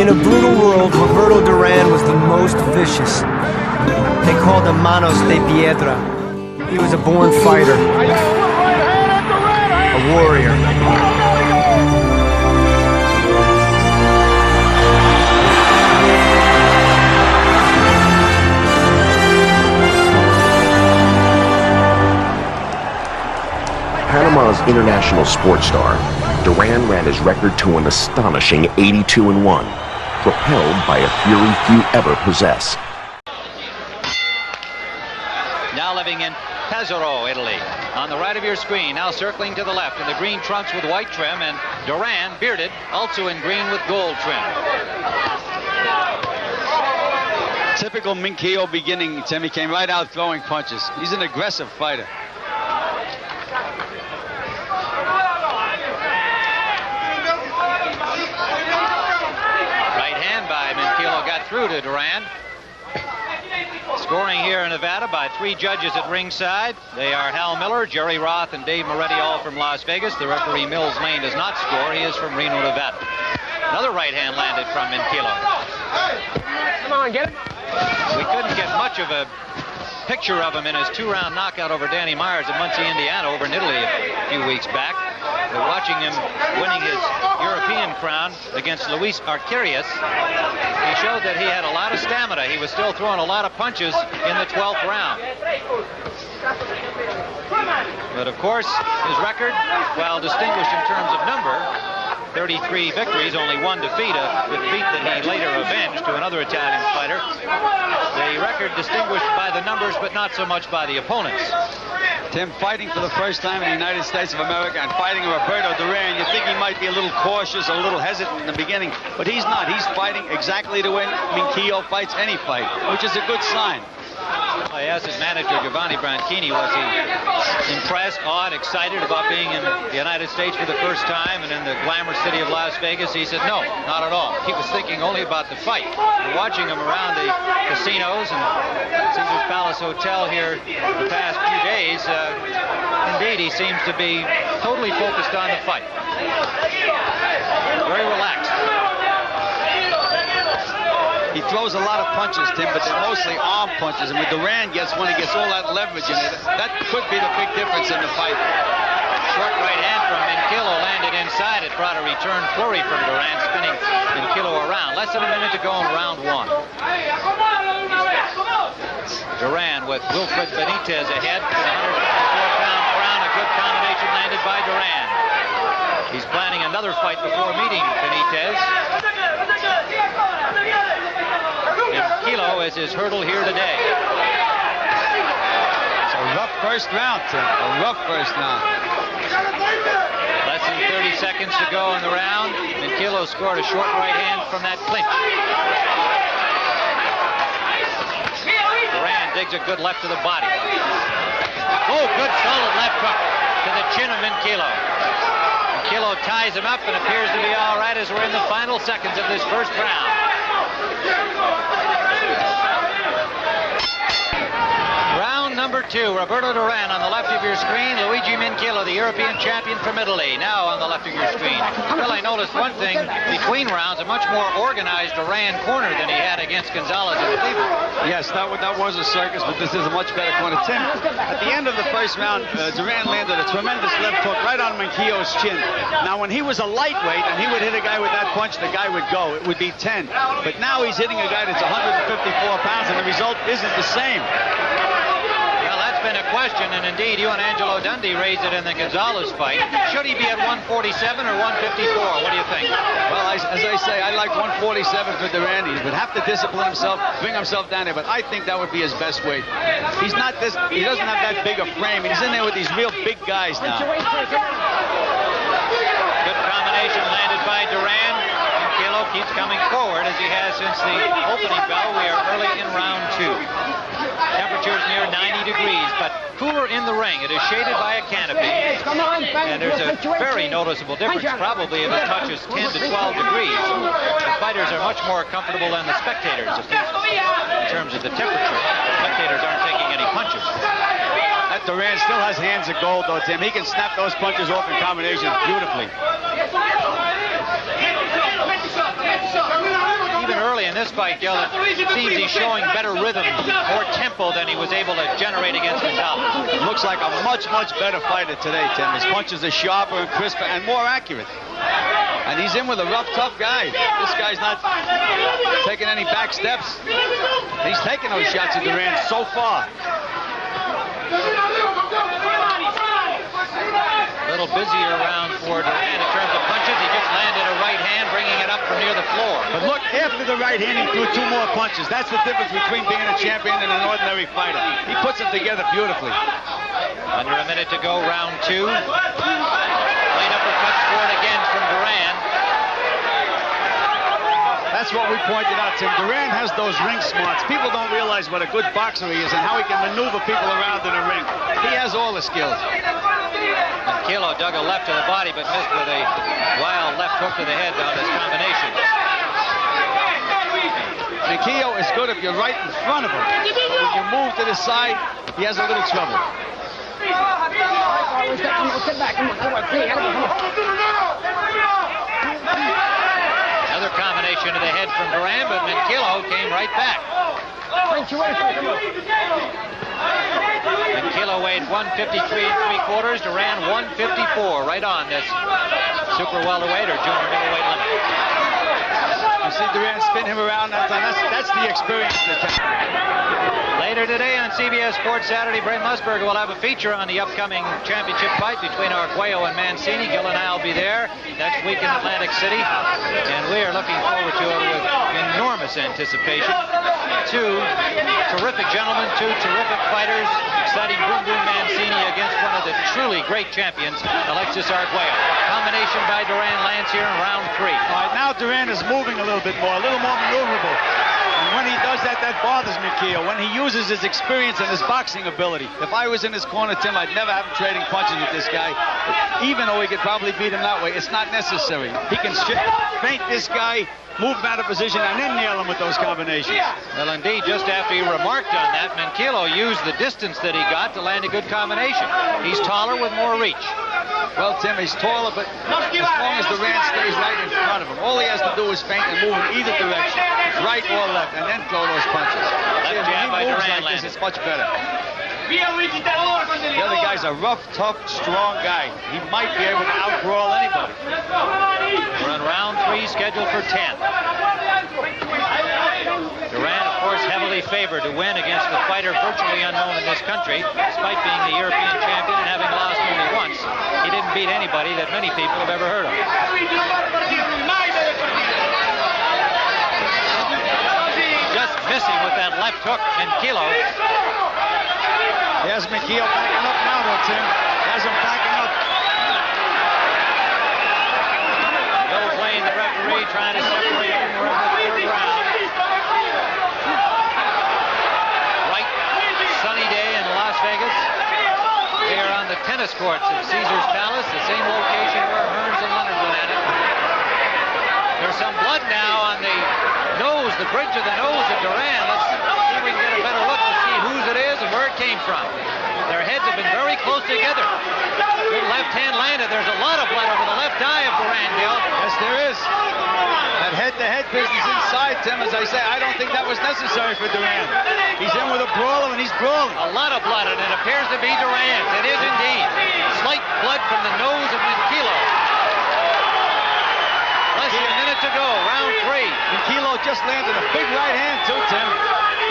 In a brutal world, Roberto Duran was the most vicious. They called him Manos de Piedra. He was a born fighter, a warrior. Panama's international sports star, Duran ran his record to an astonishing 82-1, propelled by a fury few ever possess. Now living in Pesaro, Italy. On the right of your screen, now circling to the left in the green trunks with white trim, and Duran, bearded, also in green with gold trim. Typical Minchillo beginning, Tim. He came right out throwing punches. He's an aggressive fighter. Right hand by Minchillo got through to Duran. Scoring here in Nevada by 3 judges at ringside. They are Hal Miller, Jerry Roth, and Dave Moretti, all from Las Vegas. The referee, Mills Lane, does not score. He is from Reno, Nevada. Another right hand landed from Minchillo. Come on, get him. We couldn't get much of a picture of him in his 2-round knockout over Danny Myers in Muncie, Indiana, over in Italy a few weeks back. We're watching him winning his European crown against Luis Arquerias. He showed that he had a lot of stamina. He was still throwing a lot of punches in the 12th round. But of course, his record, while distinguished in terms of number, 33 victories, only 1 defeat, a defeat that he later avenged to another Italian fighter. The record distinguished by the numbers, but not so much by the opponents. Tim, fighting for the first time in the United States of America and fighting Roberto Duran, you think he might be a little cautious, a little hesitant in the beginning, but he's not. He's fighting exactly the way Minchillo fights any fight, which is a good sign. I asked his manager, Giovanni Branchini, was he impressed, awed, excited about being in the United States for the first time and in the glamour city of Las Vegas? He said, no, not at all. He was thinking only about the fight. We're watching him around the casinos and Caesars Palace Hotel here the past few days. Indeed, he seems to be totally focused on the fight. Very relaxed. He throws a lot of punches, Tim, but they're mostly arm punches. And when Duran gets one, he gets all that leverage in it. That could be the big difference in the fight. Short right hand from Minchillo landed inside. It brought a return flurry from Duran, spinning Minchillo around. Less than a minute to go in round 1. Duran with Wilfred Benitez ahead for the 154-pound crown. A good combination landed by Duran. He's planning another fight before meeting Benitez. Minchillo is his hurdle here today. It's a rough first round, Tim. A rough first round. Less than 30 seconds to go in the round. Minchillo scored a short right hand from that clinch. Duran digs a good left to the body. Oh, good solid left hook to the chin of Minchillo. Minchillo ties him up and appears to be all right as we're in the final seconds of this first round. Round number 2, Roberto Duran on the left of your screen, Luigi Minchillo, the European champion from Italy, now on the left of your screen. Well, I noticed one thing, between rounds, a much more organized Duran corner than he had against Gonzalez and Cleveland. Yes, that was a circus, but this is a much better corner. Tim, at the end of the first round, Duran landed a tremendous left hook right on Minchillo's chin. Now, when he was a lightweight and he would hit a guy with that punch, the guy would go. It would be 10. But now he's hitting a guy that's 154 pounds, and the result isn't the same. Been a question, and indeed you and Angelo Dundee raised it in the Gonzalez fight. Should he be at 147 or 154? What do you think? Well, as I say, I like 147 for Duran. He would have to discipline himself, bring himself down there, but I think that would be his best weight. He doesn't have that big a frame. He's in there with these real big guys now. Good combination landed by Duran. Minchillo keeps coming forward as he has since the opening bell. We are early in round 2. Temperatures near 90 degrees, but cooler in the ring. It is shaded by a canopy, and there's a very noticeable difference, probably if it touches 10 to 12 degrees. The fighters are much more comfortable than the spectators, at least in terms of the temperature. The spectators aren't taking any punches. That Duran still has hands of gold, though, Tim. He can snap those punches off in combination beautifully. early in this fight, Gil, it seems he's showing better rhythm, more tempo than he was able to generate against Gonzalez. Looks like a much better fighter today, Tim. His punches are sharper and crisper and more accurate. And he's in with a rough, tough guy. This guy's not taking any back steps. He's taking those shots at Duran so far. A little busier round for Duran in terms of punches. He just landed a right hand, bringing it up from near the floor. But look, after the right hand, he threw 2 more punches. That's the difference between being a champion and an ordinary fighter. He puts them together beautifully. Under a minute to go, round 2. Late uppercut scored again from Duran. That's what we pointed out, Tim. Duran has those ring smarts. People don't realize what a good boxer he is and how he can maneuver people around in the ring. He has all the skills. Minchillo dug a left to the body, but missed with a wild left hook to the head on his combination. Minchillo is good if you're right in front of him. But when you move to the side, he has a little trouble. Another combination to the head from Duran, but Minchillo came right back. Minchillo weighed 153 3/4. Duran 154, right on this super welterweight or junior middleweight limit. You see Duran spin him around that time. That's the experience. Later today on CBS Sports Saturday, Bray Musburger will have a feature on the upcoming championship fight between Arguello and Mancini. Gil and I will be there next week in Atlantic City, and we are looking forward to it with enormous anticipation. 2 terrific gentlemen, 2 terrific fighters. Exciting Boom Boom Mancini against one of the truly great champions, Alexis Arguello. Combination by Duran lands here in round 3. All right, now Duran is moving a little bit more, a little more maneuverable. And when he does that, that bothers Minchillo. When he uses his experience and his boxing ability. If I was in his corner, Tim, I'd never have him trading punches with this guy. Even though he could probably beat him that way, it's not necessary. He can feint this guy, move him out of position, and then nail him with those combinations. Well, indeed, just after he remarked on that, Minchillo used the distance that he got to land a good combination. He's taller with more reach. Well, Tim, he's taller, but as long as Duran stays right in front of him, all he has to do is feint and move in either direction, right or left, and then throw those punches. Left jab by Duran like this, landed. it's much better. The other guy's a rough, tough, strong guy. He might be able to outbrawl anybody. We're on round 3, scheduled for 10. Duran, of course, heavily favored to win against the fighter virtually unknown in this country, despite being the European champion and having lost only once. He didn't beat anybody that many people have ever heard of. Just missing with that left hook, Minchillo. There's Minchillo backing up now, though, Tim. Has him backing up. Bill playing the referee, trying to separate him from the 3rd round. Right, sunny day in Las Vegas. We are on the tennis courts at Caesar's Palace, the same location where Hearns and Leonard went at it. There's some blood now on the nose, the bridge of the nose of Duran. Let's see if we can get a better look to see whose it is and where it came from. Their heads have been very close together. Good left hand landed. There's a lot of blood over the left eye of Duran, Bill. Yes, there is. That head-to-head business inside, Tim, as I say, I don't think that was necessary for Duran. He's in with a brawler, and he's brawling. A lot of blood, and it appears to be Duran's. It is indeed. Slight blood from the nose of Minchillo. Less than a minute to go, round 3. Minchillo just landed a big right hand, too, Tim.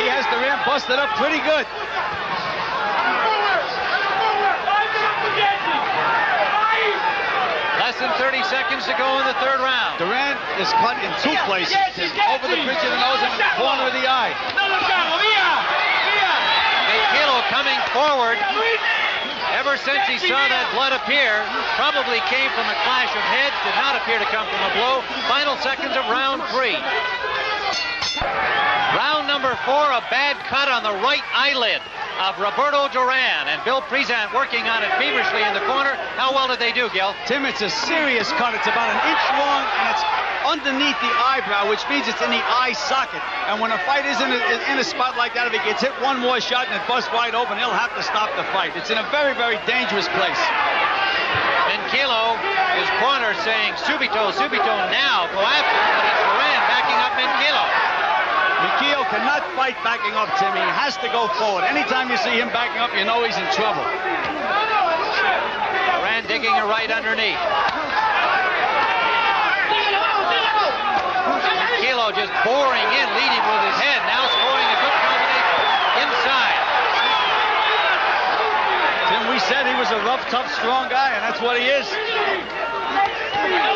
He has Duran busted up pretty good. Less than 30 seconds to go in the 3rd round. Duran is cut in 2 places, Tim. Over the bridge of the nose and in the corner of the eye. Minchillo coming forward. Ever since he saw that blood appear, probably came from a clash of heads, did not appear to come from a blow. Final seconds of round 3. Round number 4, a bad cut on the right eyelid of Roberto Duran, and Bill Prezant working on it feverishly in the corner. How well did they do, Gil? Tim, it's a serious cut. It's about 1 inch long, and it's underneath the eyebrow, which means it's in the eye socket. And when a fight is in a spot like that, if he gets hit one more shot and it busts wide open, he'll have to stop the fight. It's in a very, very dangerous place. Minchillo, his corner saying, subito, now, go after him, but it's Duran backing up Minchillo. Minchillo cannot fight backing up, Tim. He has to go forward. Anytime you see him backing up, you know he's in trouble. Duran digging a right underneath. Minchillo just boring in, leading with his head. Now scoring a good combination inside. Tim, we said he was a rough, tough, strong guy, and that's what he is.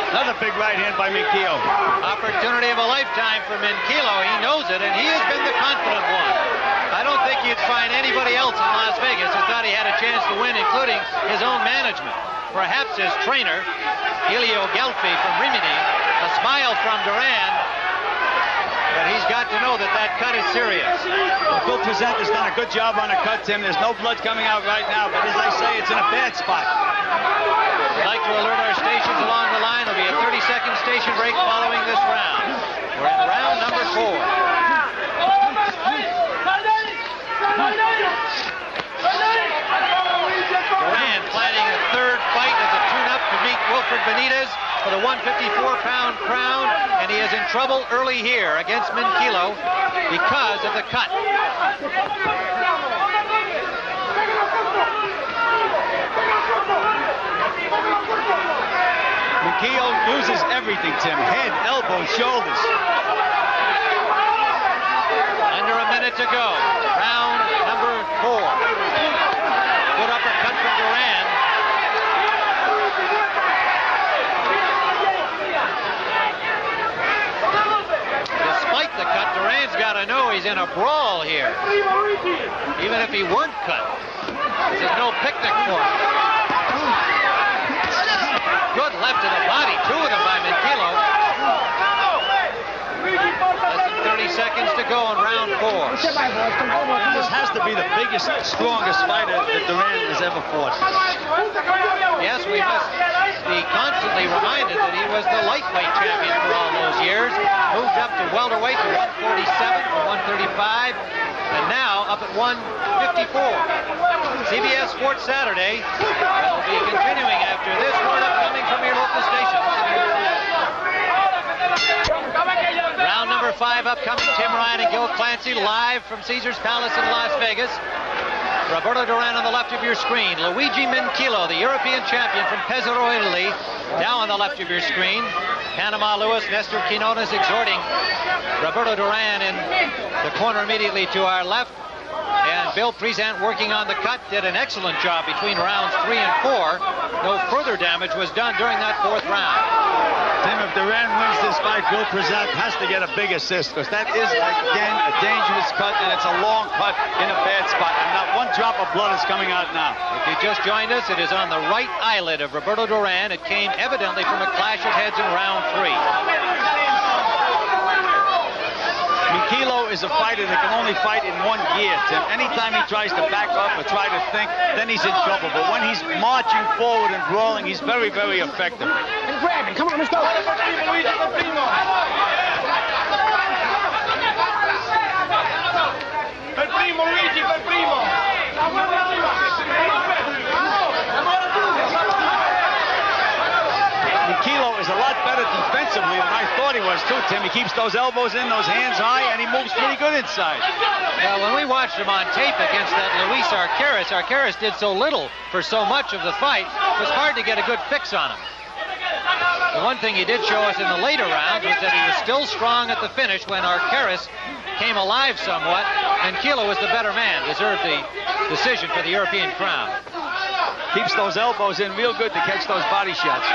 Another big right hand by Minchillo. Opportunity of a lifetime for Minchillo. He knows it, and he has been the confident one. I don't think you'd find anybody else in Las Vegas who thought he had a chance to win, including his own management. Perhaps his trainer, Helio Gelfi from Rimini. A smile from Duran. But he's got to know that that cut is serious. Well, Bill Present has done a good job on the cut, Tim. There's no blood coming out right now, but as I say, it's in a bad spot. We'd like to alert our stations along the line. There'll be a 30-second station break following this round. We're in round number 4. Duran planning a third fight as a tune-up to meet Wilfred Benitez for the 154-pound crown, and he is in trouble early here against Minchillo because of the cut. Minchillo loses everything, Tim. Head, elbow, shoulders. Under a minute to go. Round number 4. Good uppercut from Duran. Despite the cut, Duran's got to know he's in a brawl here. Even if he weren't cut. This is no picnic for him. Good left to the body. 2 of them by Minchillo. Less than 30 seconds to go in round 4. This has to be the biggest, strongest fighter that Duran has ever fought. Yes, we must be constantly reminded that he was the lightweight champion for all those years. Moved up to welterweight to 147 from 135. And now up at 154. CBS Sports Saturday will be continuing after this word upcoming from your local station. Round number 5 upcoming. Tim Ryan and Gil Clancy live from Caesars Palace in Las Vegas. Roberto Duran on the left of your screen. Luigi Minchillo, the European champion from Pesaro, Italy, now on the left of your screen. Panama Lewis, Nestor Quinones exhorting Roberto Duran in the corner immediately to our left. And Bill Present working on the cut, did an excellent job between rounds 3 and 4. No further damage was done during that 4th round. Tim, if Duran wins this fight, Bill Present has to get a big assist, because that is, again, a dangerous cut, and it's a long cut in a bad spot. And not one drop of blood is coming out now. If you just joined us, it is on the right eyelid of Roberto Duran. It came evidently from a clash of heads in round 3. Minchillo is a fighter that can only fight in one gear, Tim. Anytime he tries to back up or try to think, then he's in trouble. But when he's marching forward and brawling, he's very, very effective. And grab him. Come on, let's go. Per primo, Luigi, per primo. Minchillo is a lot better defensively than I thought he was, too, Tim. He keeps those elbows in, those hands high, and he moves pretty good inside. Well, when we watched him on tape against that Luis Arcaris did so little for so much of the fight, it was hard to get a good fix on him. The one thing he did show us in the later rounds was that he was still strong at the finish when Arcaris came alive somewhat, and Minchillo was the better man, deserved the decision for the European crown. Keeps those elbows in real good to catch those body shots.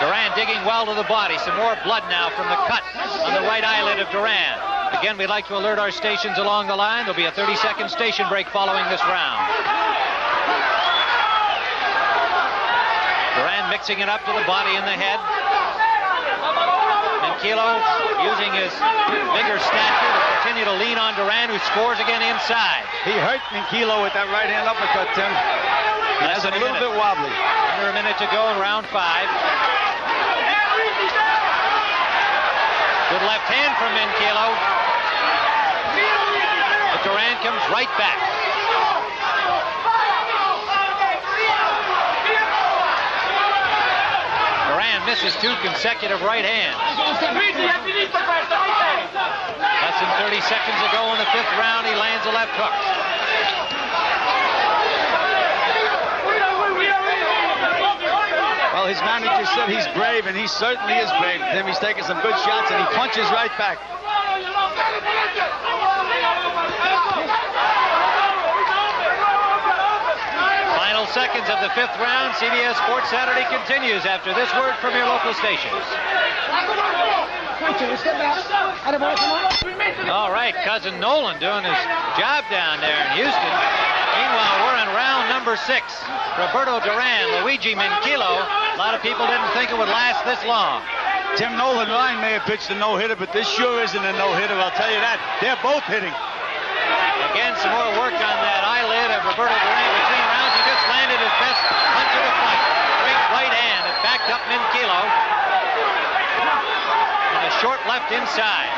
Duran digging well to the body. Some more blood now from the cut on the right eyelid of Duran. Again, we'd like to alert our stations along the line. There'll be a 30-second station break following this round. Duran mixing it up to the body and the head. Minchillo using his bigger stature to continue to lean on Duran, who scores again inside. He hurt Minchillo with that right hand uppercut, Tim. He has a little bit wobbly. Under a minute to go in round 5. Good left hand from Minchillo. But Duran comes right back. Duran misses 2 consecutive right hands. Less than 30 seconds to go in the 5th round. He lands a left hook. Well, his manager said he's brave, and he certainly is brave. Tim, he's taking some good shots, and he punches right back. Final seconds of the 5th round. CBS Sports Saturday continues after this word from your local stations. All right, Cousin Nolan doing his job down there in Houston. Meanwhile, we're in round number 6. Roberto Duran, Luigi Minchillo. A lot of people didn't think it would last this long. Tim, Nolan Ryan may have pitched a no-hitter, but this sure isn't a no-hitter, I'll tell you that. They're both hitting. Again, some more work on that eyelid of Roberto Duran between rounds. He just landed his best punch of the fight. Great right hand. It backed up Minchillo. And a short left inside.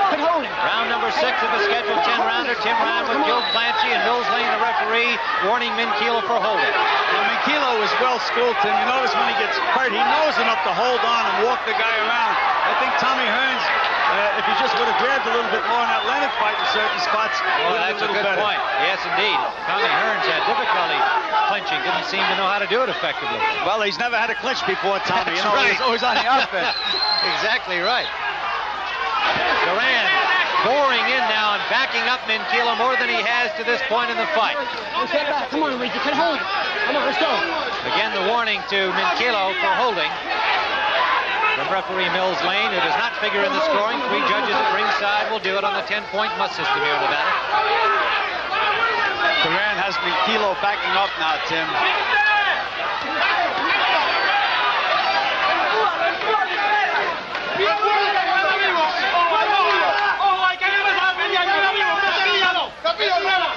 Round number 6 of a scheduled 10-rounder. Tim Ryan with Joe Clancy and Mills Lane, the referee, warning Minchillo for holding. Now, Minchillo is well schooled, Tim. You notice when he gets hurt, he knows enough to hold on and walk the guy around. I think Tommy Hearns, if he just would have grabbed a little bit more in that Leonard fight in certain spots, that's a good point. Yes, indeed. Tommy Hearns had difficulty clinching. Didn't seem to know how to do it effectively. Well, he's never had a clinch before, Tommy. That's right. He's always on the offense. Exactly right. Duran boring in now and backing up Minchillo more than he has to this point in the fight. Come on, Luigi, can hold it. Come on, let's go. Again, the warning to Minchillo for holding from referee Mills Lane, who does not figure in the scoring. 3 judges at ringside will do it on the 10-point must system here in Nevada. Duran has Minchillo backing up now, Tim.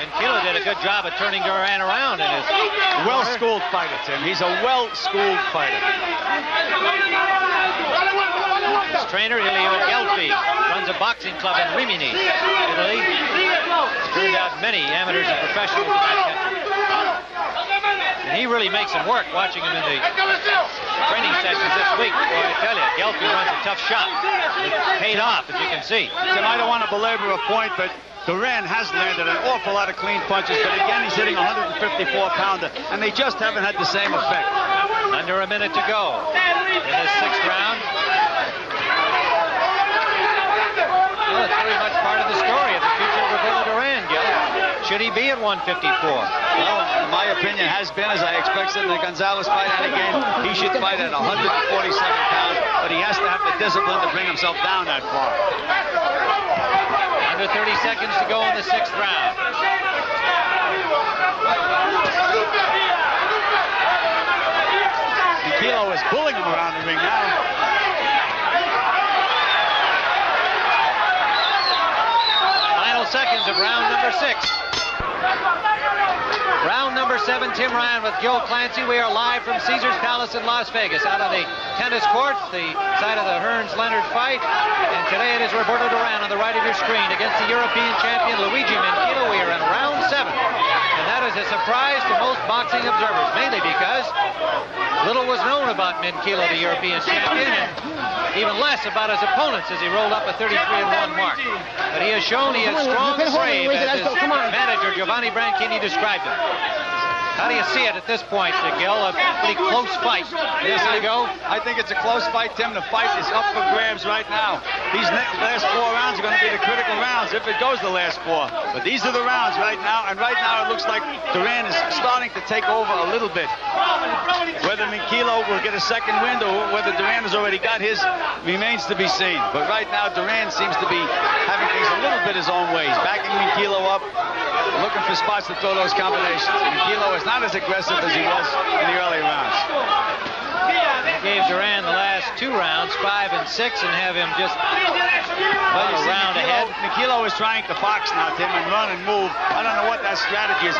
Minchillo did a good job of turning Duran around in his well-schooled fighter, Tim. He's a well-schooled fighter. His trainer, Ilio Gelfi, runs a boxing club in Rimini, Italy. Turned out many amateurs and professionals in that country. And he really makes them work, watching him in the training sessions this week. Boy, I tell you, Gelfi runs a tough shot. It paid off, as you can see. Tim, I don't want to belabor a point, but Duran has landed an awful lot of clean punches, but again, he's hitting a 154-pounder, and they just haven't had the same effect. Under a minute to go in this 6th round. Well, it's very much part of the story of the future of Roberto Duran, Gil. Should he be at 154? Well, my opinion has been, as I expected in the Gonzalez fight, and again, he should fight at 147 pounds, but he has to have the discipline to bring himself down that far. Under 30 seconds to go in the 6th round. Minchillo is pulling him around the ring now. Final seconds of round number 6. Round number 7, Tim Ryan with Joe Clancy. We are live from Caesars Palace in Las Vegas, out on the tennis courts, the site of the Hearns-Leonard fight. And today it is Roberto Duran on the right of your screen against the European champion Luigi Minchillo. We are in round 7. And that is a surprise to most boxing observers, mainly because little was known about Minchillo, the European champion, and even less about his opponents as he rolled up a 33-1 mark. But he has shown he is strong and brave, as his manager Giovanni Branchini described him. How do you see it at this point, Gil? A pretty close fight. Yes, I think it's a close fight, Tim. The fight is up for grabs right now. These last 4 rounds are going to be the critical rounds if it goes the last 4. But these are the rounds right now, and right now it looks like Duran is starting to take over a little bit. Whether Minchillo will get a second wind or whether Duran has already got his remains to be seen. But right now Duran seems to be having things a little bit his own way. He's backing Minchillo up, looking for spots to throw those combinations. Minchillo is not as aggressive as he was in the early rounds. They gave Duran the last 2 rounds, 5 and 6, and have him just about a round ahead. Minchillo is trying to box now, Tim, and run and move. I don't know what that strategy is.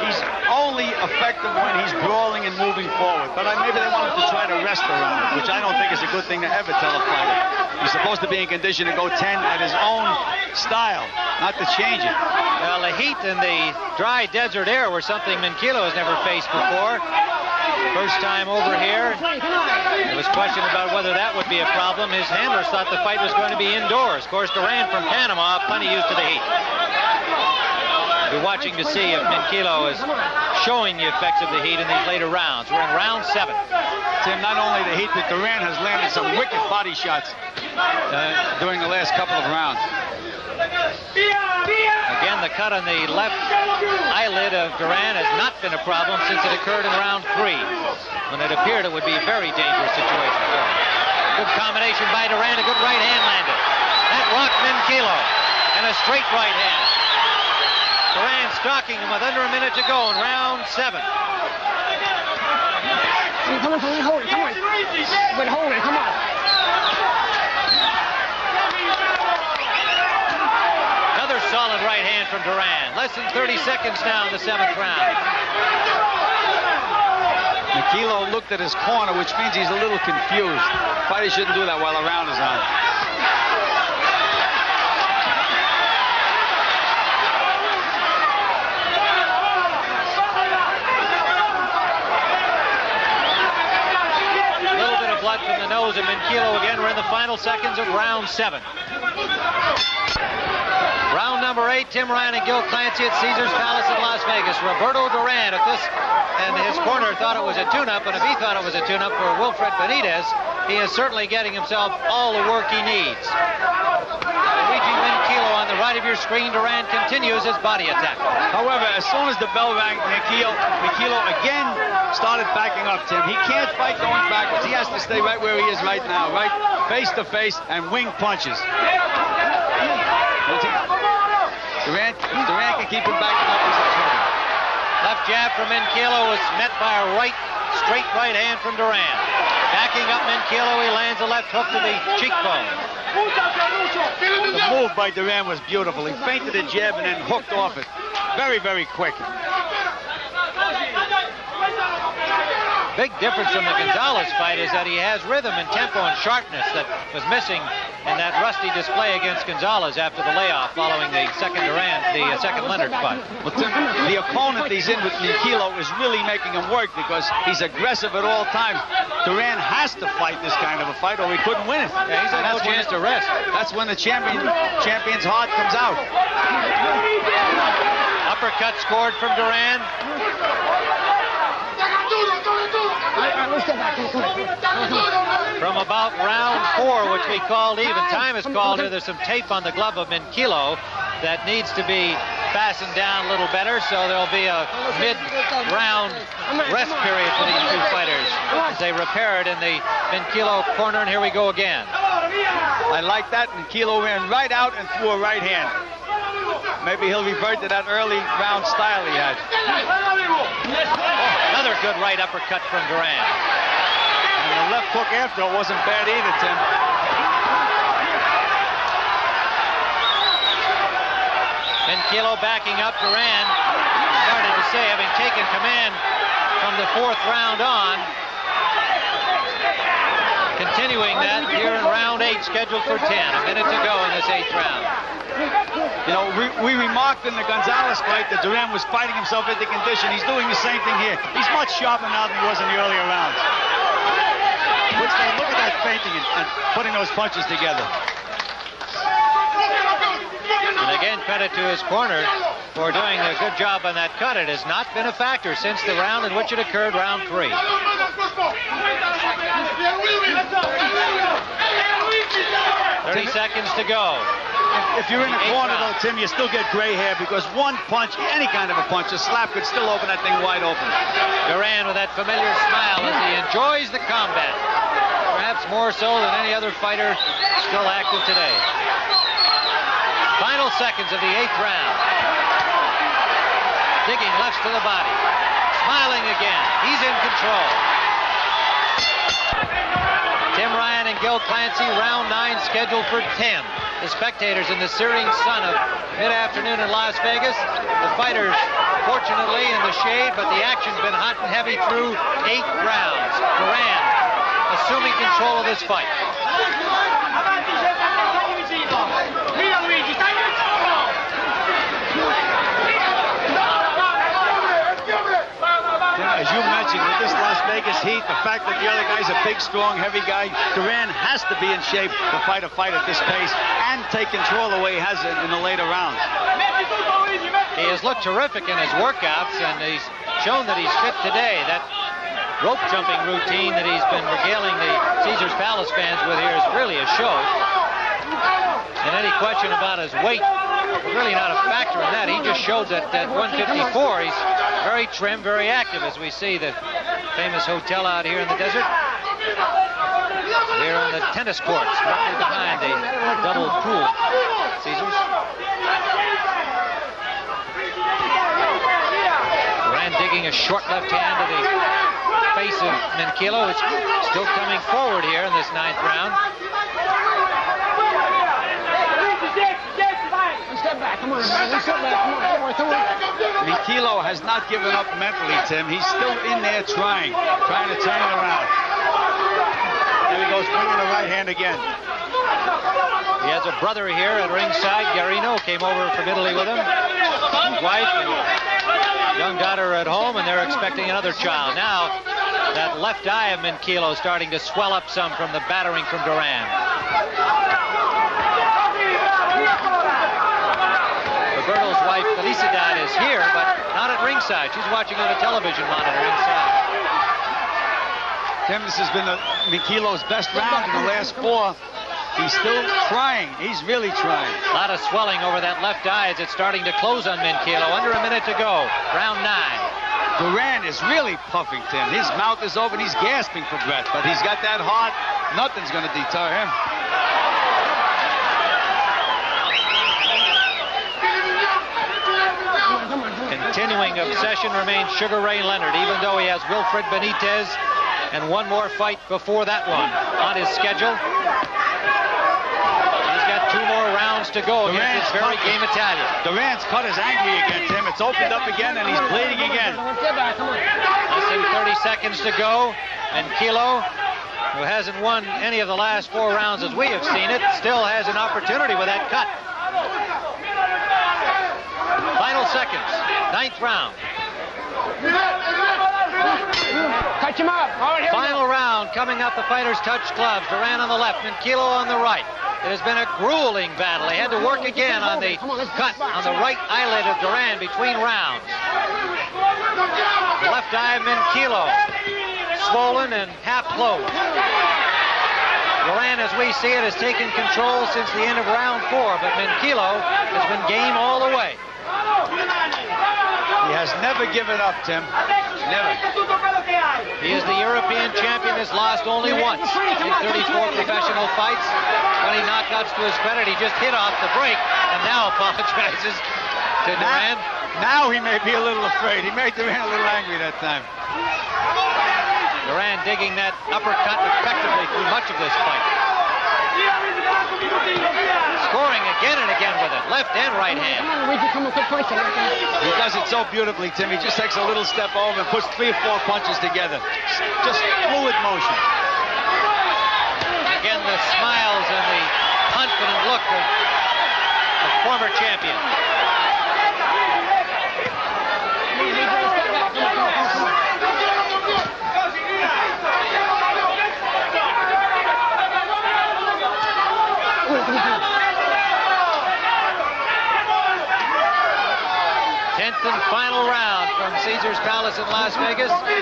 He's only effective when he's brawling and moving forward. But maybe they want him to try to rest around, which I don't think is a good thing to ever tell a fighter. He's supposed to be in condition to go 10 at his own style, not to change it. Well, the heat and the dry desert air were something Minchillo has never faced before. First time over here. It was questioned about whether that would be a problem. His handlers thought the fight was going to be indoors. Of course, Duran from Panama, plenty used to the heat. We'll be watching to see if Minchillo is showing the effects of the heat in these later rounds. We're in round 7. Tim, not only the heat, but Duran has landed some wicked body shots during the last couple of rounds. Again, the cut on the left eyelid of Duran has not been a problem since it occurred in round 3, when it appeared it would be a very dangerous situation for him. Good combination by Duran, a good right hand landed. That rocked Minchillo, and a straight right hand. Duran stalking him with under a minute to go in round 7. Come on, hold it, come on. But hold it, come on. Another solid right hand from Duran. Less than 30 seconds now in the 7th round. Minchillo looked at his corner, which means he's a little confused. Fighter shouldn't do that while the round is on. Blood from the nose of Minchillo again. We're in the final seconds of round 7. Round number 8, Tim Ryan and Gil Clancy at Caesars Palace in Las Vegas. Roberto Duran at this, and his corner thought it was a tune-up, and if he thought it was a tune-up for Wilfred Benitez, he is certainly getting himself all the work he needs. Luigi Minchillo on the right of your screen. Duran continues his body attack. However, as soon as the bell rang, Minchillo again started backing up, Tim. He can't fight going backwards. He has to stay right where he is right now, right face to face, and wing punches. Duran can keep him backing up as a turn. Left jab from Minchillo was met by a straight right hand from Duran. Backing up Minchillo, he lands a left hook to the cheekbone. The move by Duran was beautiful. He feinted a jab and then hooked off it. Very, very quick. Big difference from the Gonzalez fight is that he has rhythm and tempo and sharpness that was missing in that rusty display against Gonzalez after the layoff following the second Leonard fight. Well, Tim, the opponent he's in with Minchillo is really making him work because he's aggressive at all times. Duran has to fight this kind of a fight or he couldn't win it. Yeah, he's had no chance to rest. That's when the champion's heart comes out. Uppercut scored from Duran. From about round 4, which we called even, time is called here. There's some tape on the glove of Minchillo that needs to be fastened down a little better, so there'll be a mid-round rest period for these two fighters as they repair it in the Minchillo corner, and here we go again. I like that. Minchillo ran right out and threw a right hand. Maybe he'll revert to that early round style he had. Another good right uppercut from Duran. And the left hook after it wasn't bad either, Tim. Minchillo backing up. Duran started to say, having taken command from the 4th round on, continuing that here in round 8, scheduled for 10. A minute to go in this 8th round. You know, we remarked in the Gonzalez fight that Duran was fighting himself into condition. He's doing the same thing here. He's much sharper now than he was in the earlier rounds. Look at that feinting and putting those punches together. And again, credit to his corner for doing a good job on that cut. It has not been a factor since the round in which it occurred, round 3. 30 seconds to go. If you're in the corner, though, Tim, you still get gray hair because one punch, any kind of a punch, a slap could still open that thing wide open. Duran with that familiar smile as he enjoys the combat. Perhaps more so than any other fighter still active today. Final seconds of the 8th round. Digging lefts to the body. Smiling again. He's in control. Tim Ryan and Gil Clancy, round 9 scheduled for 10. The spectators in the searing sun of mid-afternoon in Las Vegas. The fighters, fortunately, in the shade, but the action's been hot and heavy through 8 rounds. Duran assuming control of this fight. As you mentioned, with this Las Vegas heat, the fact that the other guy's a big, strong, heavy guy, Duran has to be in shape to fight a fight at this pace and take control the way he has it in the later rounds. He has looked terrific in his workouts, and he's shown that he's fit today. That rope jumping routine that he's been regaling the Caesars Palace fans with here is really a show. And any question about his weight, really not a factor in that. He just showed that at 154, he's very trim, very active, as we see the famous hotel out here in the desert. We're on the tennis courts, directly behind the double pool, Caesars. Duran digging a short left hand to the face of Minchillo. It's still coming forward here in this 9th round. Minchillo has not given up mentally, Tim. He's still in there trying to turn it around. There he goes, bringing the right hand again. He has a brother here at ringside. Garino came over from Italy with him. His wife and young daughter at home, and they're expecting another child. Now, that left eye of Minchillo starting to swell up some from the battering from Duran. Roberto's wife, Felicidad, is here, but not at ringside. She's watching on a television monitor inside. Tim, this has been Minchillo's best round in the last 4. He's still trying. He's really trying. A lot of swelling over that left eye as it's starting to close on Minchillo. Under a minute to go. Round 9. Duran is really puffing, Tim. His mouth is open. He's gasping for breath, but he's got that heart. Nothing's going to deter him. Continuing obsession remains Sugar Ray Leonard, even though he has Wilfred Benitez and one more fight before that one on his schedule. He's got 2 more rounds to go against this very game Italian. Duran's cut is angry again, Tim. It's opened up again, and he's bleeding again. Less than 30 seconds to go. And Minchillo, who hasn't won any of the last 4 rounds as we have seen it, still has an opportunity with that cut. Final seconds. 9th round. Touch him up. Final round coming up. The fighters touch gloves. Duran on the left, Minchillo on the right. It has been a grueling battle. He had to work again on the cut on the right eyelid of Duran between rounds. The left eye of Minchillo, swollen and half closed. Duran, as we see it, has taken control since the end of round 4, but Minchillo has been game all the way. He has never given up, Tim. Never. He is the European champion, has lost only once in 34 professional fights. 20 knockouts to his credit. He just hit off the break and now apologizes to Duran. Now he may be a little afraid. He made Duran a little angry that time. Duran digging that uppercut effectively through much of this fight. Scoring again and again with it, left and right hand. He does it so beautifully, Tim. He just takes a little step over and puts 3 or 4 punches together. Just fluid motion. Again, the smiles and the confident look of the former champion. And final round from Caesars Palace in Las Vegas. Live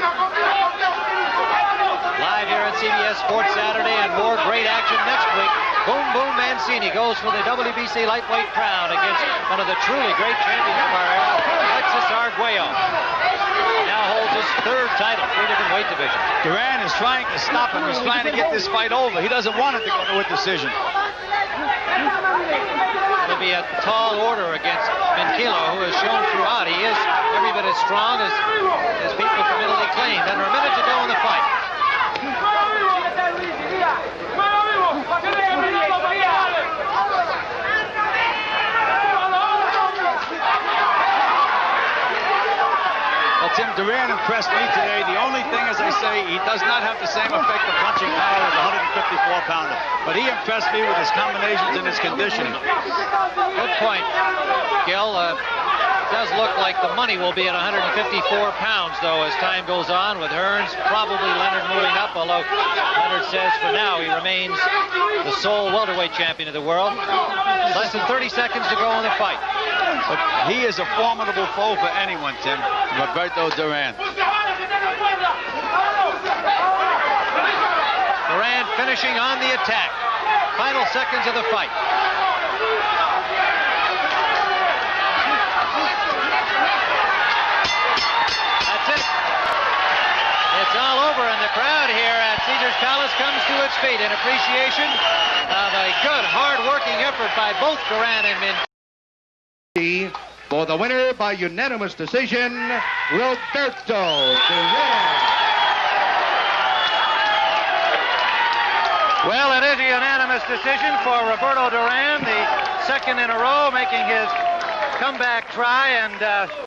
here on CBS Sports Saturday, and more great action next week. Boom Boom Mancini goes for the WBC lightweight crown against one of the truly great champions of our era, Alexis Arguello. Now holds his 3rd title, 3 different weight divisions. Duran is trying to stop him. He's trying to get this fight over. He doesn't want it to go to a decision. It'll be a tall order against Minchillo, who has shown throughout he is every bit as strong as people from Italy claimed. Under a minute to go in the fight. Well, Tim, Duran impressed me today. The only thing, as I say, he does not have the same effective punching power as a 154-pounder. But he impressed me with his combinations and his conditioning. Good point, Gil. Does look like the money will be at 154 pounds, though, as time goes on, with Hearns, probably Leonard moving up, although Leonard says for now he remains the sole welterweight champion of the world. Less than 30 seconds to go in the fight. But he is a formidable foe for anyone, Tim. Roberto Duran. Duran finishing on the attack. Final seconds of the fight. That's it. It's all over, and the crowd here at Caesars Palace comes to its feet in appreciation of a good, hard-working effort by both Duran and Minchillo. For the winner by unanimous decision, Roberto Duran. Well, it is a unanimous decision for Roberto Duran, the second in a row, making his comeback try, and